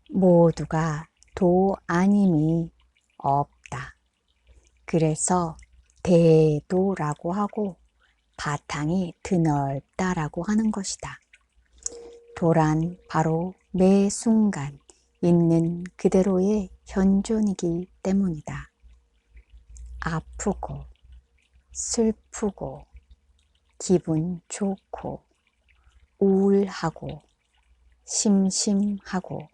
모두가 도 아님이 없다. 그래서 대도라고 하고 바탕이 드넓다라고 하는 것이다. 도란 바로 매 순간 있는 그대로의 현존이기 때문이다. 아프고 슬프고 기분 좋고 우울하고 심심하고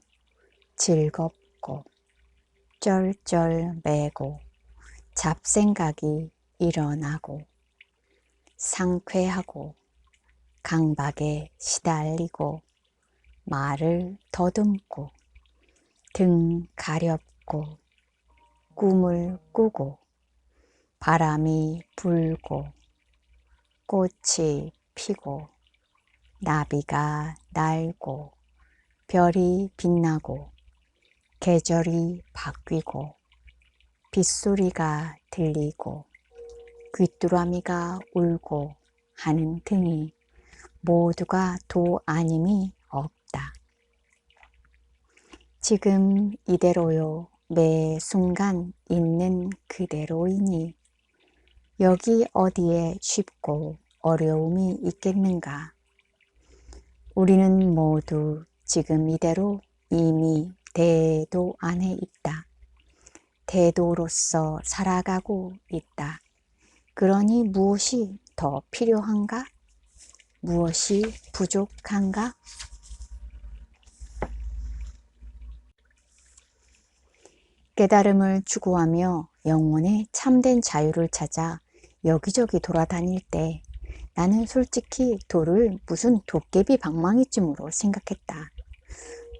즐겁고 쩔쩔매고 잡생각이 일어나고 상쾌하고 강박에 시달리고 말을 더듬고 등 가렵고 꿈을 꾸고 바람이 불고 꽃이 피고 나비가 날고 별이 빛나고 계절이 바뀌고 빗소리가 들리고 귀뚜라미가 울고 하는 등이 모두가 도 아님이 없다. 지금 이대로요. 매 순간 있는 그대로이니 여기 어디에 쉽고 어려움이 있겠는가? 우리는 모두 지금 이대로 이미 대도 안에 있다. 대도로서 살아가고 있다. 그러니 무엇이 더 필요한가? 무엇이 부족한가? 깨달음을 추구하며 영혼의 참된 자유를 찾아 여기저기 돌아다닐 때 나는 솔직히 도를 무슨 도깨비 방망이쯤으로 생각했다.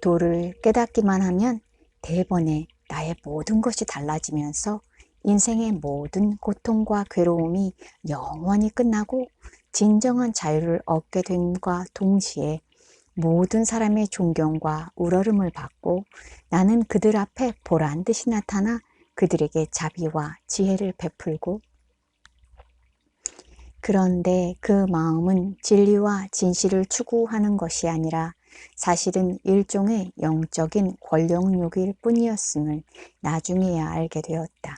도를 깨닫기만 하면 대번에 나의 모든 것이 달라지면서 인생의 모든 고통과 괴로움이 영원히 끝나고 진정한 자유를 얻게 됨과 동시에 모든 사람의 존경과 우러름을 받고 나는 그들 앞에 보란듯이 나타나 그들에게 자비와 지혜를 베풀고 그런데 그 마음은 진리와 진실을 추구하는 것이 아니라 사실은 일종의 영적인 권력욕일 뿐이었음을 나중에야 알게 되었다.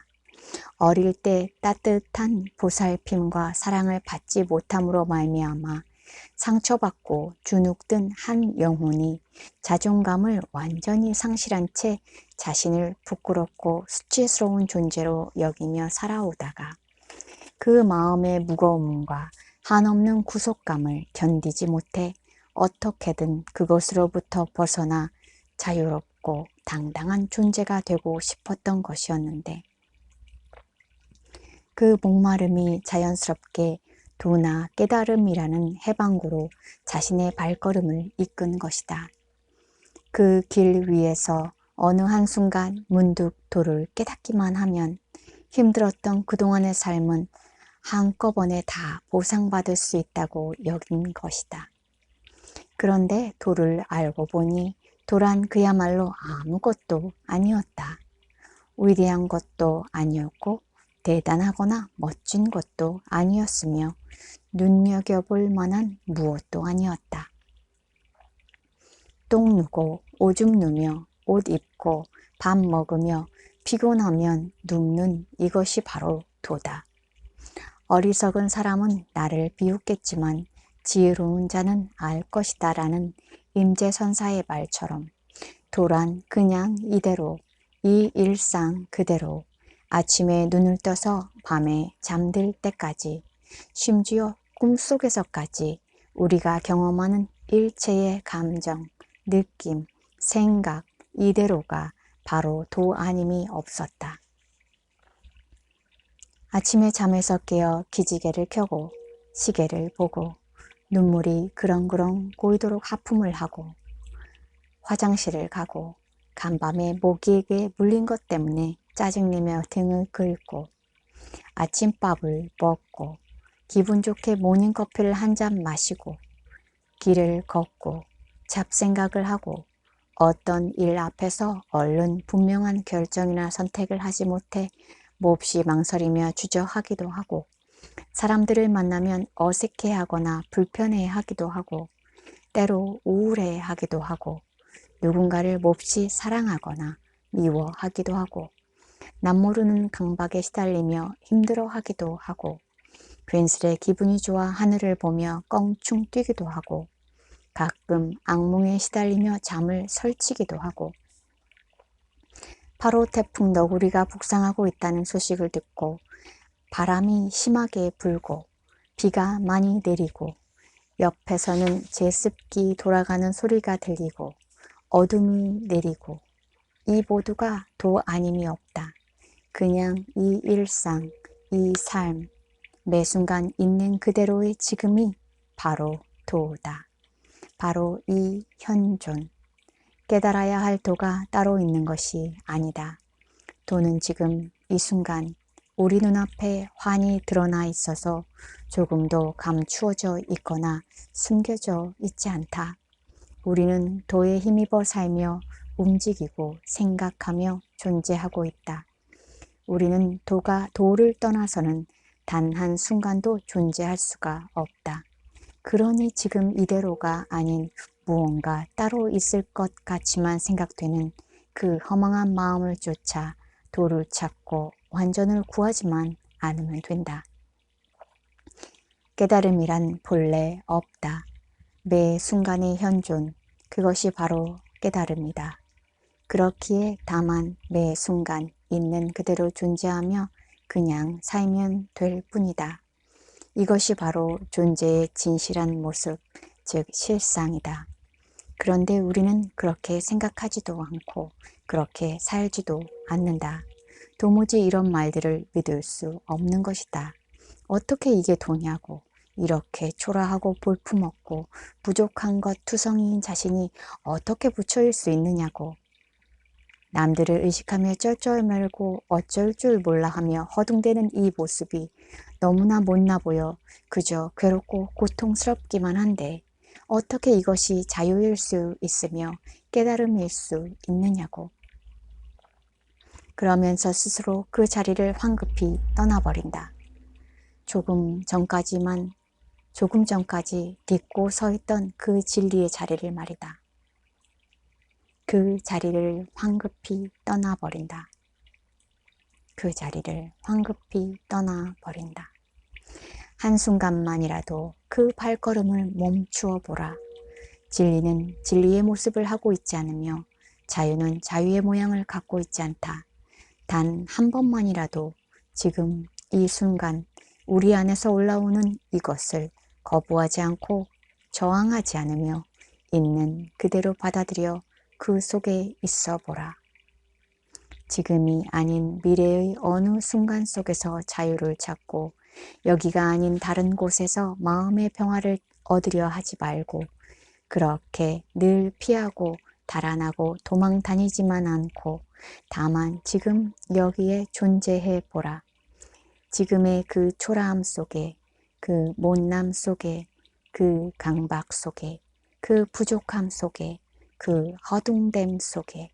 어릴 때 따뜻한 보살핌과 사랑을 받지 못함으로 말미암아 상처받고 주눅든 한 영혼이 자존감을 완전히 상실한 채 자신을 부끄럽고 수치스러운 존재로 여기며 살아오다가 그 마음의 무거움과 한없는 구속감을 견디지 못해 어떻게든 그것으로부터 벗어나 자유롭고 당당한 존재가 되고 싶었던 것이었는데 그 목마름이 자연스럽게 도나 깨달음이라는 해방구로 자신의 발걸음을 이끈 것이다. 그 길 위에서 어느 한순간 문득 도를 깨닫기만 하면 힘들었던 그동안의 삶은 한꺼번에 다 보상받을 수 있다고 여긴 것이다. 그런데 도를 알고 보니 도란 그야말로 아무것도 아니었다. 위대한 것도 아니었고 대단하거나 멋진 것도 아니었으며 눈여겨볼 만한 무엇도 아니었다. 똥 누고 오줌 누며 옷 입고 밥 먹으며 피곤하면 눕는 이것이 바로 도다. 어리석은 사람은 나를 비웃겠지만 지혜로운 자는 알 것이다 라는 임재선사의 말처럼 도란 그냥 이대로 이 일상 그대로 아침에 눈을 떠서 밤에 잠들 때까지 심지어 꿈속에서까지 우리가 경험하는 일체의 감정, 느낌, 생각 이대로가 바로 도 아님이 없었다. 아침에 잠에서 깨어 기지개를 켜고 시계를 보고 눈물이 그렁그렁 고이도록 하품을 하고 화장실을 가고 간밤에 모기에게 물린 것 때문에 짜증내며 등을 긁고 아침밥을 먹고 기분 좋게 모닝커피를 한 잔 마시고 길을 걷고 잡생각을 하고 어떤 일 앞에서 얼른 분명한 결정이나 선택을 하지 못해 몹시 망설이며 주저하기도 하고 사람들을 만나면 어색해하거나 불편해하기도 하고 때로 우울해하기도 하고 누군가를 몹시 사랑하거나 미워하기도 하고 남모르는 강박에 시달리며 힘들어하기도 하고 괜스레 기분이 좋아 하늘을 보며 껑충 뛰기도 하고 가끔 악몽에 시달리며 잠을 설치기도 하고 8호 태풍 너구리가 북상하고 있다는 소식을 듣고 바람이 심하게 불고 비가 많이 내리고 옆에서는 제습기 돌아가는 소리가 들리고 어둠이 내리고 이 모두가 도 아님이 없다. 그냥 이 일상, 이 삶, 매 순간 있는 그대로의 지금이 바로 도다. 바로 이 현존. 깨달아야 할 도가 따로 있는 것이 아니다. 도는 지금 이 순간 우리 눈앞에 환히 드러나 있어서 조금도 감추어져 있거나 숨겨져 있지 않다. 우리는 도에 힘입어 살며 움직이고 생각하며 존재하고 있다. 우리는 도를 떠나서는 단 한순간도 존재할 수가 없다. 그러니 지금 이대로가 아닌 무언가 따로 있을 것 같이만 생각되는 그 허망한 마음을 쫓아 도를 찾고 완전을 구하지만 않으면 된다. 깨달음이란 본래 없다. 매 순간의 현존, 그것이 바로 깨달음이다. 그렇기에 다만 매 순간 있는 그대로 존재하며 그냥 살면 될 뿐이다. 이것이 바로 존재의 진실한 모습, 즉 실상이다. 그런데 우리는 그렇게 생각하지도 않고 그렇게 살지도 않는다. 도무지 이런 말들을 믿을 수 없는 것이다. 어떻게 이게 도냐고. 이렇게 초라하고 볼품없고 부족한 것 투성이인 자신이 어떻게 부처일 수 있느냐고. 남들을 의식하며 쩔쩔매고 어쩔 줄 몰라 하며 허둥대는 이 모습이 너무나 못나 보여 그저 괴롭고 고통스럽기만 한데 어떻게 이것이 자유일 수 있으며 깨달음일 수 있느냐고. 그러면서 스스로 그 자리를 황급히 떠나버린다. 조금 전까지 딛고 서 있던 그 진리의 자리를 말이다. 그 자리를 황급히 떠나버린다. 그 자리를 황급히 떠나버린다. 한순간만이라도 그 발걸음을 멈추어 보라. 진리는 진리의 모습을 하고 있지 않으며 자유는 자유의 모양을 갖고 있지 않다. 단 한 번만이라도 지금 이 순간 우리 안에서 올라오는 이것을 거부하지 않고 저항하지 않으며 있는 그대로 받아들여 그 속에 있어 보라. 지금이 아닌 미래의 어느 순간 속에서 자유를 찾고 여기가 아닌 다른 곳에서 마음의 평화를 얻으려 하지 말고 그렇게 늘 피하고 달아나고 도망 다니지만 않고 다만 지금 여기에 존재해 보라. 지금의 그 초라함 속에 그 못남 속에 그 강박 속에 그 부족함 속에 그 허둥댐 속에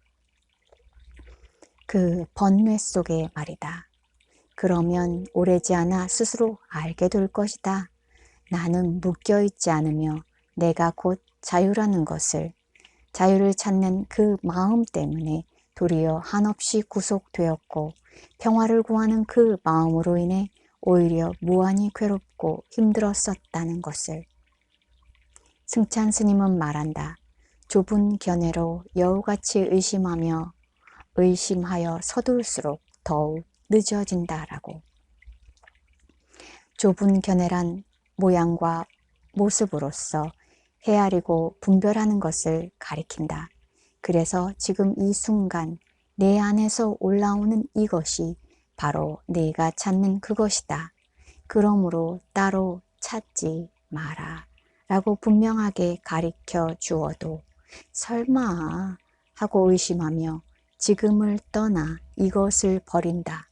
그 번뇌 속에 말이다. 그러면 오래지 않아 스스로 알게 될 것이다. 나는 묶여있지 않으며 내가 곧 자유라는 것을. 자유를 찾는 그 마음 때문에 도리어 한없이 구속되었고 평화를 구하는 그 마음으로 인해 오히려 무한히 괴롭고 힘들었었다는 것을. 승찬 스님은 말한다. 좁은 견해로 여우같이 의심하여 서둘수록 더욱 늦어진다라고. 좁은 견해란 모양과 모습으로서 헤아리고 분별하는 것을 가리킨다. 그래서 지금 이 순간 내 안에서 올라오는 이것이 바로 내가 찾는 그것이다. 그러므로 따로 찾지 마라 라고 분명하게 가리켜 주어도 설마 하고 의심하며 지금을 떠나 이것을 버린다.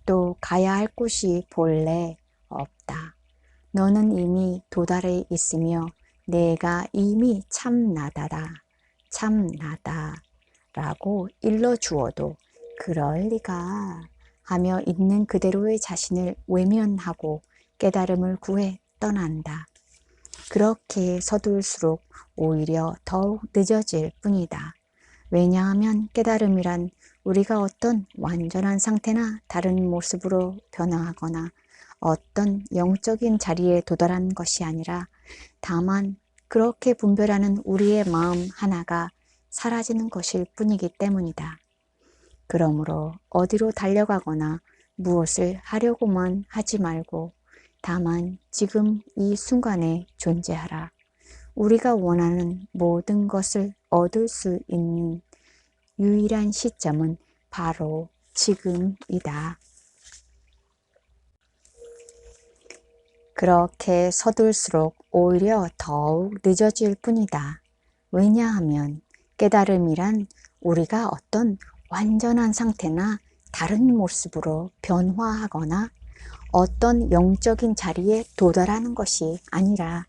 또 가야 할 곳이 본래 없다. 너는 이미 도달해 있으며 내가 이미 참나다다. 참나다 라고 일러주어도 그럴 리가 하며 있는 그대로의 자신을 외면하고 깨달음을 구해 떠난다. 그렇게 서둘수록 오히려 더욱 늦어질 뿐이다. 왜냐하면 깨달음이란 우리가 어떤 완전한 상태나 다른 모습으로 변화하거나 어떤 영적인 자리에 도달한 것이 아니라 다만 그렇게 분별하는 우리의 마음 하나가 사라지는 것일 뿐이기 때문이다. 그러므로 어디로 달려가거나 무엇을 하려고만 하지 말고 다만 지금 이 순간에 존재하라. 우리가 원하는 모든 것을 얻을 수 있는 유일한 시점은 바로 지금이다. 그렇게 서둘수록 오히려 더욱 늦어질 뿐이다. 왜냐하면 깨달음이란 우리가 어떤 완전한 상태나 다른 모습으로 변화하거나 어떤 영적인 자리에 도달하는 것이 아니라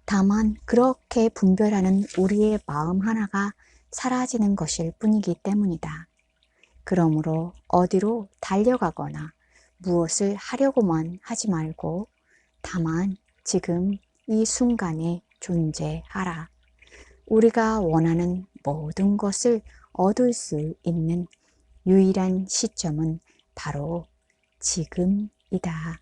다만 그렇게 분별하는 우리의 마음 하나가 사라지는 것일 뿐이기 때문이다. 그러므로 어디로 달려가거나 무엇을 하려고만 하지 말고 다만 지금 이 순간에 존재하라. 우리가 원하는 모든 것을 얻을 수 있는 유일한 시점은 바로 지금이다.